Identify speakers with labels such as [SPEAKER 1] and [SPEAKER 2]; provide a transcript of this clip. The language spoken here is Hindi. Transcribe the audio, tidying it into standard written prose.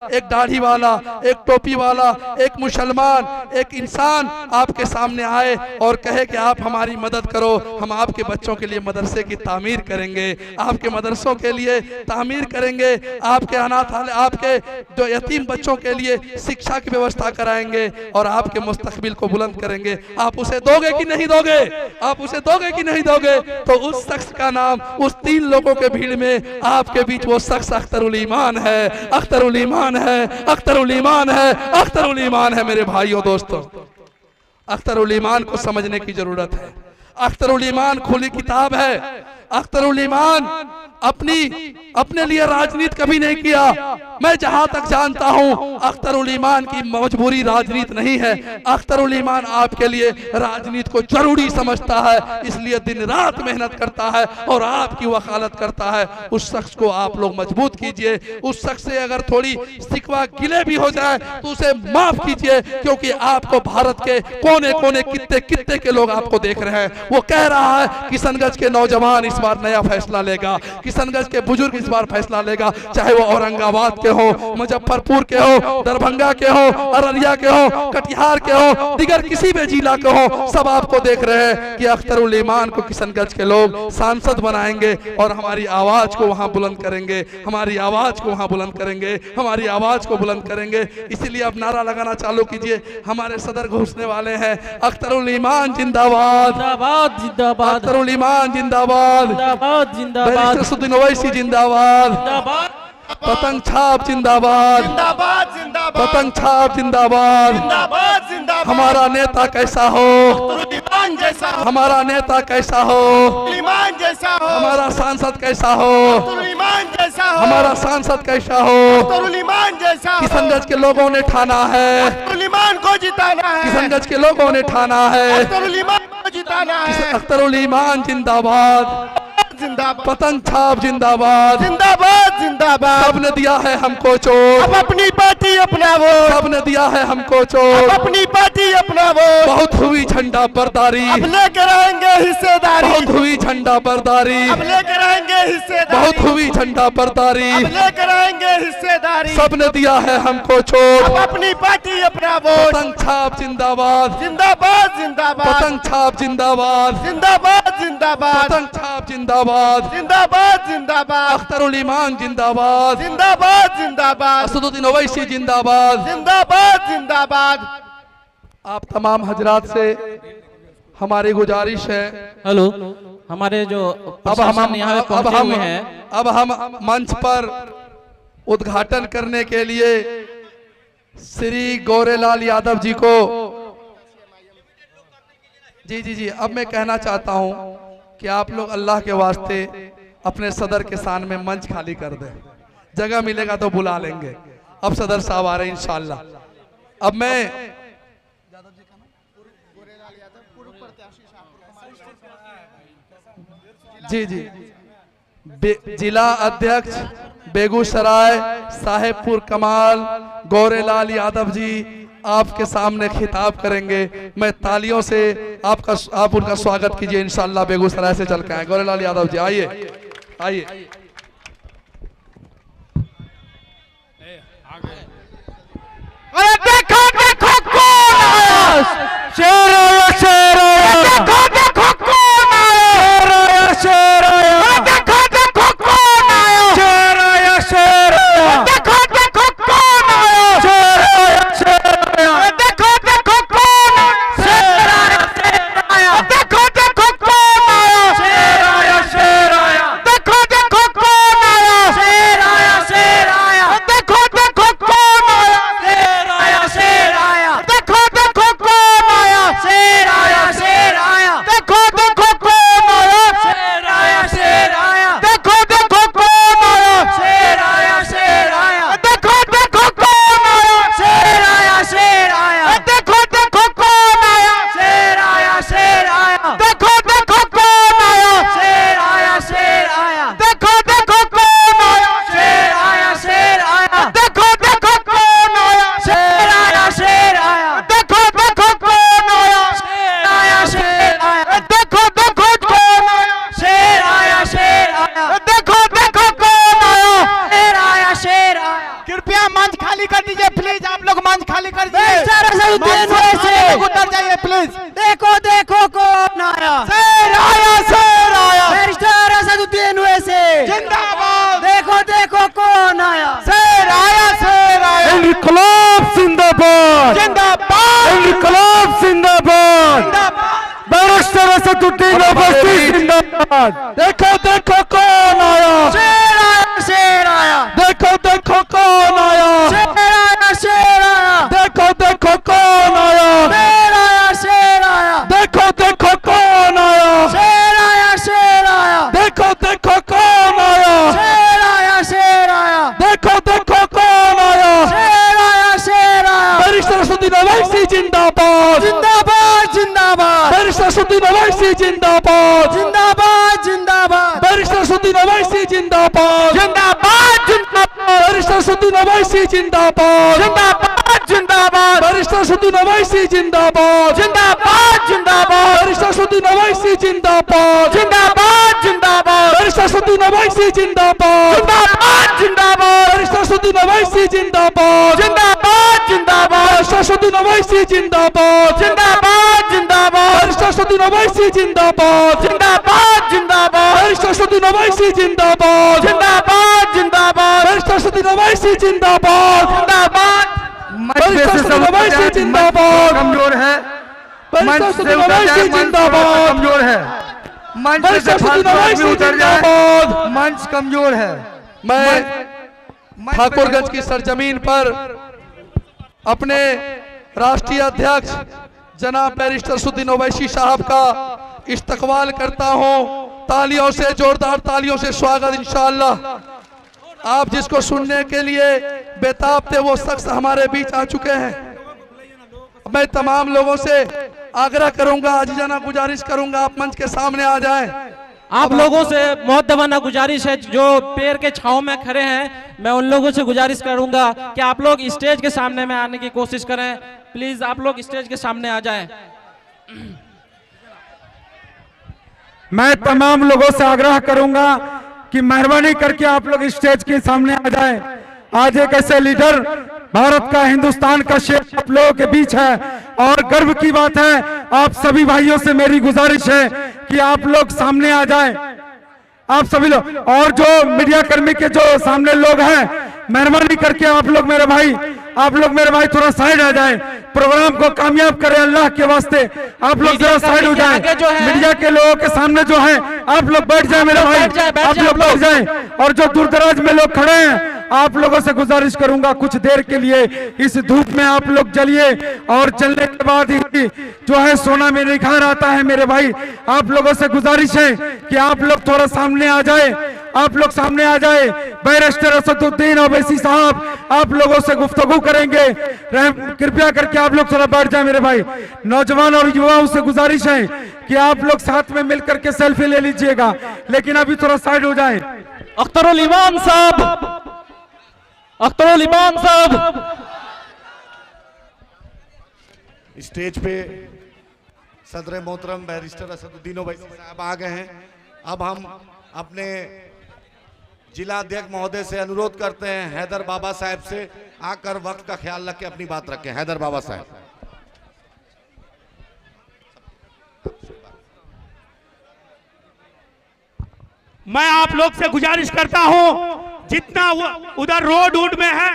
[SPEAKER 1] एक दाढ़ी वाला, एक टोपी वाला, एक मुसलमान, एक इंसान आपके सामने आए और कहे कि आप हमारी मदद करो, हम आपके बच्चों के लिए मदरसे की तामीर करेंगे, आपके मदरसों के लिए तामीर करेंगे, आपके अनाथ आपके जो यतीम बच्चों के लिए शिक्षा की व्यवस्था कराएंगे और आपके मुस्तकबिल को बुलंद करेंगे, आप उसे दोगे कि नहीं दोगे? आप उसे दोगे कि नहीं दोगे? तो उस शख्स का नाम, उस 3 लोगों के भीड़ में आपके बीच वो शख्स अख्तरुल ईमान है, अख्तरुल ईमान है, अख्तरुल ईमान है, अख्तरुल ईमान है। मेरे भाइयों दोस्तों, अख्तरुल ईमान को समझने की जरूरत है। अख्तरुल ईमान खुली किताब है। अख्तरुल ईमान अपने लिए राजनीति कभी नहीं किया। मैं जहां तक जानता हूं अख्तरुल ईमान की मजबूरी राजनीति नहीं है। अख्तरुल ईमान आपके लिए राजनीति को जरूरी समझता है, इसलिए दिन रात मेहनत करता है और आपकी वकालत करता है। उस शख्स को आप लोग मजबूत कीजिए। उस शख्स से अगर थोड़ी शिकवा गिले भी हो जाए तो उसे माफ कीजिए, क्योंकि आपको भारत के कोने कोने कित्ते के लोग आपको देख रहे हैं। वो कह रहा है किशनगंज के नौजवान इस बार नया फैसला लेगा, किशनगंज के बुजुर्ग इस बार फैसला लेगा, चाहे वो औरंगाबाद के हो, मुजफ्फरपुर के हो, दरभंगा के हो, अररिया के हो, कटिहार के हो, दिगर किसी भी जिला के हो, सब आपको देख रहे हैं कि अख्तरुल ईमान को किशनगंज के लोग सांसद बनाएंगे और हमारी आवाज को वहां बुलंद करेंगे, हमारी आवाज को वहां बुलंद करेंगे, हमारी आवाज को बुलंद करेंगे। इसीलिए अब नारा लगाना चालू कीजिए। हमारे सदर घोषणे वाले हैं, अख्तरुल ईमान जिंदाबाद,
[SPEAKER 2] जिंदाबाद जिंदाबाद,
[SPEAKER 1] अख्तरुल ईमान जिंदाबाद,
[SPEAKER 2] जिंदाबाद जिंदाबाद,
[SPEAKER 1] बैरिस्टर ओवैसी जिंदाबाद, पतंग छाप जिंदाबाद,
[SPEAKER 3] जिंदाबाद जिंदाबाद,
[SPEAKER 1] पतंग छाप जिंदाबाद।
[SPEAKER 3] जिंदाबाद जिंदाबाद।
[SPEAKER 1] हमारा नेता कैसा हो,
[SPEAKER 3] ईमान जैसा हो,
[SPEAKER 1] हमारा नेता कैसा हो,
[SPEAKER 3] ईमान जैसा हो,
[SPEAKER 1] हमारा सांसद कैसा हो,
[SPEAKER 3] ईमान जैसा हो,
[SPEAKER 1] हमारा सांसद कैसा हो।
[SPEAKER 3] ईमान जैसा हो।
[SPEAKER 1] किशनगंज के लोगों ने ठाना है,
[SPEAKER 3] ईमान को जिताना है,
[SPEAKER 1] किशनगंज के लोगों ने ठाना है,
[SPEAKER 3] ईमान को जिताना है।
[SPEAKER 1] अख्तरुल ईमान जिंदाबाद,
[SPEAKER 3] जिंदाबाद,
[SPEAKER 1] पतंग छाप जिंदाबाद।
[SPEAKER 3] जिंदाबाद जिंदाबाद।
[SPEAKER 1] सबने दिया है हमको चोट,
[SPEAKER 3] अब अपनी पार्टी अपनावो,
[SPEAKER 1] सबने दिया है हमको
[SPEAKER 3] अब
[SPEAKER 1] चोट।
[SPEAKER 3] अपनी पार्टी अपनावो।
[SPEAKER 1] बहुत हुई झंडा बरदारी,
[SPEAKER 3] अब लेकर आएंगे हिस्सेदारी,
[SPEAKER 1] बहुत हुई झंडा बरदारी,
[SPEAKER 3] अब लेकर आएंगे हिस्सेदारी,
[SPEAKER 1] बहुत हुई झंडा बरदारी।
[SPEAKER 3] अब लेकर आएंगे हिस्सेदारी।
[SPEAKER 1] सबने दिया है हमको चोट।
[SPEAKER 3] अब अपनी पार्टी अपनावो।
[SPEAKER 1] पतंग छाप जिंदाबाद,
[SPEAKER 3] जिंदाबाद जिंदाबाद,
[SPEAKER 1] पतंग छाप जिंदाबाद,
[SPEAKER 3] जिंदाबाद जिंदाबाद,
[SPEAKER 1] पतंग छाप जिंदाबाद।
[SPEAKER 3] जिंदाबाद जिंदाबाद,
[SPEAKER 1] अख्तरुल ईमान जिंदाबाद,
[SPEAKER 3] जिंदाबाद जिंदाबाद,
[SPEAKER 1] असदुद्दीन ओवैसी जिंदाबाद।
[SPEAKER 3] जिंदाबाद जिंदाबाद।
[SPEAKER 1] आप तमाम हजरात से हमारी गुजारिश है,
[SPEAKER 2] हेलो, हमारे जो प्रशासन यहाँ पे पहुंचे हुए हैं,
[SPEAKER 1] अब हम मंच पर उद्घाटन करने के लिए श्री गौरेलाल यादव जी को जी अब मैं कहना चाहता हूं कि आप लोग अल्लाह के वास्ते अपने सदर के शान में मंच खाली कर दें। जगह मिलेगा तो बुला लेंगे। अब सदर साहब आ रहे हैं इंशाल्लाह। अब मैं जी जिला अध्यक्ष बेगूसराय साहेबपुर कमाल गौरेलाल यादव जी आपके सामने खिताब करेंगे। मैं तालियों से आप उनका स्वागत कीजिए इंशाल्लाह। बेगूसराय से चल के आए गौरेलाल यादव जी, आइए आइए।
[SPEAKER 3] अरे देखो देखो कौन शेर शेर, देखो देखो कौन आया शेर, देखो देखो कौन आया शेर शेर, देखो देखो कौन आया शेर शेर, देखो देखो कौन शेर आया, देखो देखो कौन आया शेर आया, शेर आया, देखो देखो कौन आया शेर आया, शेर आया, देखो देखो कौन खाली कर दीजिए प्लीज, आप लोग मंच खाली कर दीजिए।
[SPEAKER 4] बैरिस्टर असदुद्दीन ओवैसी
[SPEAKER 3] उतर जाइए प्लीज।
[SPEAKER 4] देखो देखो कौन आया,
[SPEAKER 3] शेर आया, शेर आया।
[SPEAKER 4] बैरिस्टर असदुद्दीन ओवैसी
[SPEAKER 3] जिंदाबाद।
[SPEAKER 4] देखो देखो कौन आया,
[SPEAKER 3] शेर आया, शेर आया।
[SPEAKER 5] इनकलाब जिंदाबाद,
[SPEAKER 3] जिंदाबाद,
[SPEAKER 5] इनकलाब जिंदाबाद,
[SPEAKER 3] जिंदाबाद।
[SPEAKER 5] बैरिस्टर असदुद्दीन ओवैसी जिंदाबाद।
[SPEAKER 1] देखो देखो कौन आया,
[SPEAKER 4] शेर आया, शेर आया,
[SPEAKER 1] देखो देखो कौन आया,
[SPEAKER 4] शेर आया, शेर आया,
[SPEAKER 1] देखो देखो कौन आया,
[SPEAKER 4] शेर आया, शेर आया,
[SPEAKER 1] देखो देखो कौन आया,
[SPEAKER 4] शेर आया, शेर आया,
[SPEAKER 1] देखो देखो कौन आया,
[SPEAKER 4] शेर आया, शेर आया,
[SPEAKER 1] देखो देखो कौन आया।
[SPEAKER 4] शेर आया, शेर आया।
[SPEAKER 1] बैरिस्टर असदुद्दीन ओवैसी जिंदाबाद,
[SPEAKER 4] जिंदाबाद जिंदाबाद,
[SPEAKER 1] बैरिस्टर असदुद्दीन ओवैसी जिंदाबाद,
[SPEAKER 4] जिंदाबाद जिंदाबाद,
[SPEAKER 1] बैरिस्टर असदुद्दीन ओवैसी जिंदाबाद,
[SPEAKER 3] जिंदाबाद, जिंदाबाद,
[SPEAKER 1] बैरिस्टर असदुद्दीन ओवैसी जिंदाबाद,
[SPEAKER 3] जिंदाबाद, जिंदाबाद,
[SPEAKER 1] बैरिस्टर असदुद्दीन ओवैसी जिंदाबाद,
[SPEAKER 3] जिंदाबाद, जिंदाबाद,
[SPEAKER 1] बैरिस्टर असदुद्दीन ओवैसी जिंदाबाद,
[SPEAKER 3] जिंदाबाद, जिंदाबाद,
[SPEAKER 1] बैरिस्टर असदुद्दीन ओवैसी जिंदाबाद,
[SPEAKER 3] जिंदाबाद, जिंदाबाद,
[SPEAKER 1] बैरिस्टर असदुद्दीन ओवैसी जिंदाबाद,
[SPEAKER 3] जिंदाबाद, जिंदाबाद,
[SPEAKER 1] बैरिस्टर असदुद्दीन ओवैसी जिंदाबाद,
[SPEAKER 3] जिंदाबाद, जिंदाबाद,
[SPEAKER 1] बैरिस्टर असदुद्दीन ओवैसी जिंदाबाद,
[SPEAKER 3] जिंदाबाद, जिंदाबाद,
[SPEAKER 1] बैरिस्टर असदुद्दीन ओवैसी जिंदाबाद,
[SPEAKER 3] जिंदाबाद, जिंदाबाद,
[SPEAKER 1] बैरिस्टर असदुद्दीन ओवैसी जिंदाबाद,
[SPEAKER 3] जिंदाबाद।
[SPEAKER 1] बैरिस्टर असदुद्दीन ओवैसी जिंदाबाद,
[SPEAKER 5] कमजोर है,
[SPEAKER 1] बैरिस्टर
[SPEAKER 5] मंच से
[SPEAKER 1] असदुद्दीन
[SPEAKER 5] उतर जाए,
[SPEAKER 1] ओवैसी
[SPEAKER 5] मंच
[SPEAKER 1] जिंदाबाद,
[SPEAKER 5] कमजोर है, मंच से
[SPEAKER 1] बैरिस्टर असदुद्दीन
[SPEAKER 5] फालतू आदमी
[SPEAKER 1] ओवैसी
[SPEAKER 5] उतर जाए,
[SPEAKER 1] जिंदाबाद।
[SPEAKER 5] मंच कमजोर है।
[SPEAKER 1] मैं ठाकुरगंज की सरजमीन पर अपने राष्ट्रीय अध्यक्ष जनाब बैरिस्टर असदुद्दीन ओवैसी साहब का इस्तकबाल करता हूं। तालियों से, जोरदार तालियों से स्वागत इंशाअल्लाह। आप जिसको सुनने के लिए बेताब थे वो शख्स हमारे बीच आ चुके हैं। मैं तमाम लोगों से आग्रह करूंगा, आजीजाना गुजारिश करूंगा, आप मंच के सामने आ जाएं।
[SPEAKER 2] आप लोगों से मुअद्दबाना गुजारिश है, जो पेड़ के छांव में खड़े हैं, मैं उन लोगों से गुजारिश करूंगा कि आप लोग स्टेज के सामने में आने की कोशिश करें। प्लीज आप लोग स्टेज के सामने आ जाएं।
[SPEAKER 5] मैं तमाम लोगों से आग्रह करूंगा कि मेहरबानी करके आप लोग स्टेज के सामने आ जाएं। आज एक ऐसे लीडर भारत का, हिंदुस्तान का शेर आप लोगों के बीच है और गर्व की बात है। आप सभी भाइयों से मेरी गुजारिश है कि आप लोग सामने आ जाएं, आप सभी लोग। और जो मीडिया कर्मी के जो सामने लोग हैं, मेहरबानी करके आप लोग मेरे भाई थोड़ा साइड आ जाएं, प्रोग्राम को कामयाब करें अल्लाह के वास्ते। आप लोग जरा साइड हो जाएं। मीडिया के लोगों के सामने जो है आप लोग बैठ जाएं मेरे भाई, आप लोग बैठ जाएं। और जो दूर दराज में लोग खड़े हैं, आप लोगों से गुजारिश करूंगा कुछ देर के लिए इस धूप में आप लोग जलिए और जलने के बाद ही जो है सोना में निखार आता है मेरे भाई। आप लोगों से गुजारिश है कि आप लोग थोड़ा सामने आ जाए, आप लोग सामने आ जाए। बैरिस्टर असदुद्दीन ओवैसी साहब आप लोगों से गुफ्तगू करेंगे, कृपया करके आप लोग थोड़ा बैठ जाए मेरे भाई। नौजवान और युवाओं से गुजारिश है कि आप लोग साथ में मिलकर के सेल्फी ले लीजिएगा, लेकिन अभी थोड़ा साइड हो जाए।
[SPEAKER 2] अख्तरुल ईमान साहब, अख्तरुल ईमान साहब,
[SPEAKER 6] स्टेज पे सदर मोहतरम बैरिस्टर असदुद्दीन ओवैसी साहब आ गए हैं। अब हम अपने जिला अध्यक्ष महोदय से अनुरोध करते हैं, हैदर बाबा साहब से आकर वक्त का ख्याल रख के अपनी बात रखें। हैदर बाबा साहब।
[SPEAKER 7] मैं आप लोग से गुजारिश करता हूं, जितना उधर रोड में है